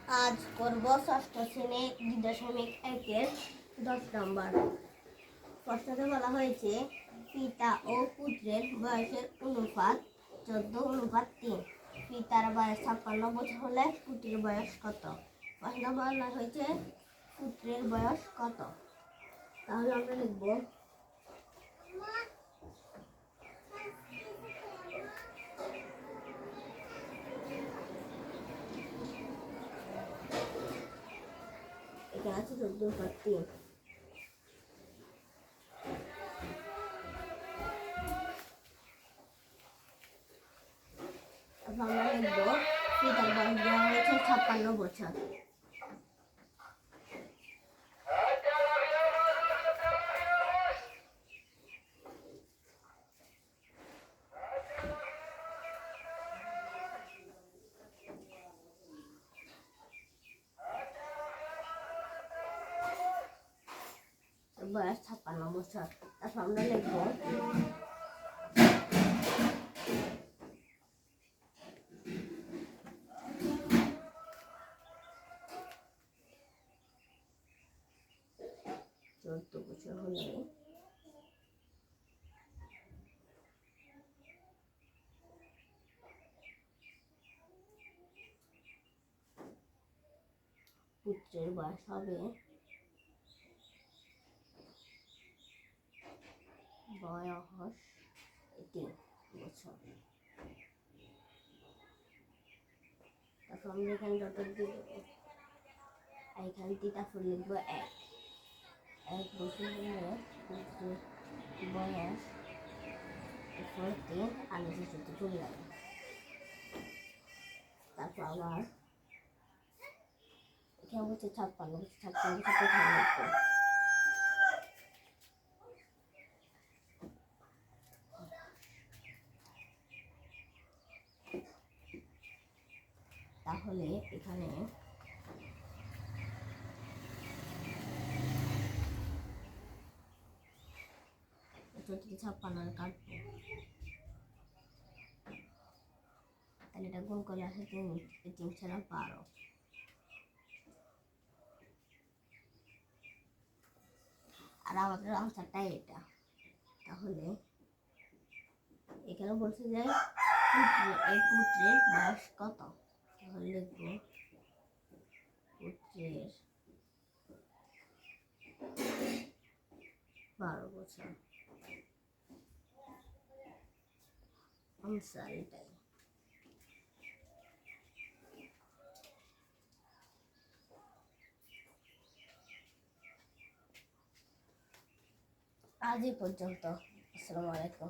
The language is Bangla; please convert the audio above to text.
আজ করব ষষ্ঠ শ্রেণী 2.1-এর 10 নম্বর। প্রশ্নতে বলা হয়েছে পিতা ও পুত্রের বয়সের অনুপাত 14:3। পিতার বয়স 56 বছর হলে পুত্রের বয়স কত? প্রশ্ন বলা হয়েছে পুত্রের বয়স কত, তাহলে আমরা লিখব এখানে আছে 14/3। আমরা লিখব পিতার বয়স দেওয়া হয়েছে 56 বছর। বয়স 56 বছর। তারপর আমরা লিখব চোদ্দ বছর হলে পুত্রের বয়স হবে 3 বছর। তারপর আমরা এখানে ডট দিয়ে দেবো, এখানে তারপর লিখবো 1 বছর হলে পুত্রের বয়স 3 আগে শিশুতে চলে যাবে। তারপর আবার এখানে হচ্ছে 56 বছর, 56 বছর কোথায় লিখবো? তাহলে এখানে থেকে 56 কাটবো, তাহলে এটা গুণ করে আসে 3 ছাড়া 12। আর আমাদের আনসারটা এটা। তাহলে এখানে বলছে যে পুত্রের বয়স কত, তাহলে লিখব পুত্রের 12 বছর। আনসার এটাই। আজ এই পর্যন্ত। আসসালামু আলাইকুম।